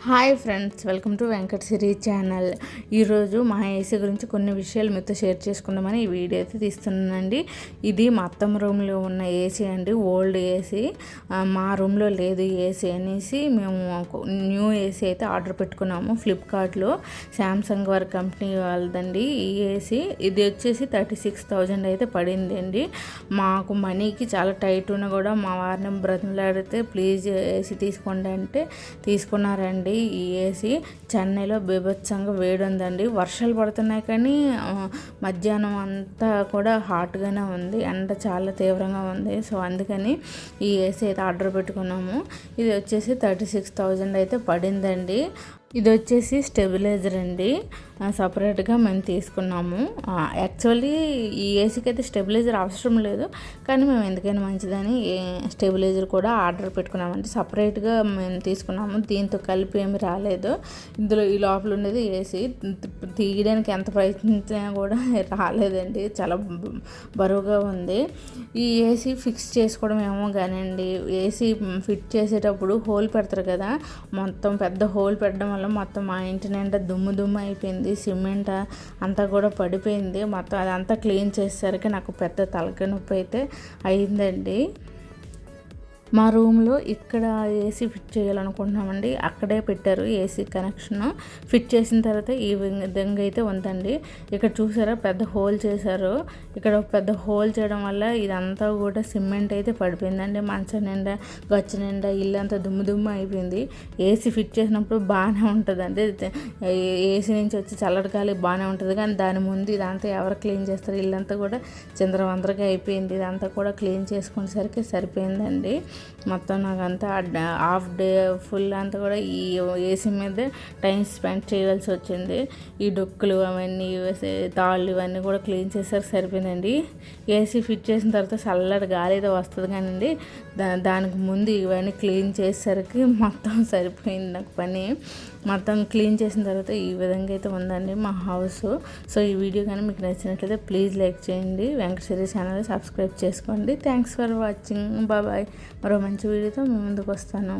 Hi friends, welcome to Venkat Siri channel. ఈరోజు మా AC గురించి కొన్ని విషయాలు మీతో షేర్ చేసుకుందామని ఈ వీడియో అయితే తీస్తున్నానండి. ఇది మా అత్తమ్మ రూమ్లో ఉన్న ఏసీ అండి, ఓల్డ్ ఏసీ. మా రూమ్లో లేదు ఏసీ అనేసి మేము న్యూ ఏసీ అయితే ఆర్డర్ పెట్టుకున్నాము ఫ్లిప్కార్ట్లో. శాంసంగ్ వారి కంపెనీ వాళ్ళదండి ఈ ఏసీ. ఇది వచ్చేసి 36,000 అయితే పడింది అండి. మాకు మనీకి చాలా టైట్ ఉన్నా కూడా మా వారిని బ్రతిమలాడితే ప్లీజ్ ఏసీ తీసుకోండి అంటే తీసుకున్నారండి. ఈ ఏసీ చెన్నైలో బీభత్సంగా వేడి ఉందండి. వర్షాలు పడుతున్నాయి కానీ మధ్యాహ్నం అంతా కూడా హాట్గానే ఉంది, ఎండ చాలా తీవ్రంగా ఉంది. సో అందుకని ఈ ఏసీ అయితే ఆర్డర్ పెట్టుకున్నాము. ఇది వచ్చేసి 36,000 అయితే పడిందండి. ఇది వచ్చేసి స్టెబిలైజర్ అండి, సపరేట్గా మేము తీసుకున్నాము. యాక్చువల్లీ ఈ ఏసీకి అయితే స్టెబిలైజర్ అవసరం లేదు, కానీ మేము ఎందుకైనా మంచిదని స్టెబిలైజర్ కూడా ఆర్డర్ పెట్టుకున్నామండి. సపరేట్గా మేము తీసుకున్నాము, దీంతో కలిపి ఏమి రాలేదు. ఇందులో ఈ లోపల ఉండేది ఏసీ. తీయడానికి ఎంత ప్రయత్నించినా కూడా రాలేదండి, చాలా బరువుగా ఉంది. ఈ ఏసీ ఫిక్స్ చేసుకోవడం ఏమో కానివ్వండి, ఏసీ ఫిట్ చేసేటప్పుడు హోల్ పెడతారు కదా, మొత్తం పెద్ద హోల్ పెట్టడం వల్ల మొత్తం మా ఇంటి నిండా దుమ్ము అయిపోయింది. సిమెంట్ అంతా కూడా పడిపోయింది. మొత్తం అదంతా క్లీన్ చేసేసరికి నాకు పెద్ద తలకాయ నొప్పి అయితే అయిందండి. మా రూమ్లో ఇక్కడ ఏసీ ఫిట్ చేయాలనుకుంటున్నామండి, అక్కడే పెట్టారు ఏసీ కనెక్షన్. ఫిట్ చేసిన తర్వాత ఈ విధంగా అయితే ఉందండి. ఇక్కడ చూసారా పెద్ద హోల్ చేశారు. ఇక్కడ పెద్ద హోల్ చేయడం వల్ల ఇదంతా కూడా సిమెంట్ అయితే పడిపోయిందండి. మంచం నిండా గచ్చు నిండా ఇల్లంతా దుమ్ము అయిపోయింది. ఏసీ ఫిట్ చేసినప్పుడు బాగానే ఉంటుందండి, ఏసీ నుంచి వచ్చి చల్లటి గాలి బాగానే ఉంటుంది, కానీ దాని ముందు ఇదంతా ఎవరు క్లీన్ చేస్తారు? ఇల్లంతా కూడా చిందరవందరగా అయిపోయింది. ఇదంతా కూడా క్లీన్ చేసుకునేసరికి సరిపోయిందండి. మొత్తం నాకంతా హాఫ్ డే ఫుల్ అంతా కూడా ఈ ఏసీ మీదే టైం స్పెండ్ చేయవలసి వచ్చింది. ఈ డొక్కులు అవన్నీ తాళ్ళు ఇవన్నీ కూడా క్లీన్ చేసేసరికి సరిపోయిందండి. ఏసీ ఫిట్ చేసిన తర్వాత చల్లటి గాలి అయితే వస్తుంది కానివ్వండి, దానికి ముందు ఇవన్నీ క్లీన్ చేసేసరికి మొత్తం సరిపోయింది నాకు పని. మొత్తం క్లీన్ చేసిన తర్వాత ఈ విధంగా అయితే ఉందండి మా హౌస్. సో ఈ వీడియో కానీ మీకు నచ్చినట్లయితే ప్లీజ్ లైక్ చేయండి, వెంకట సిరీ ఛానల్ సబ్స్క్రైబ్ చేసుకోండి. Thanks for watching, bye. మరో మంచి వీడియోతో మీ ముందుకు వస్తాను.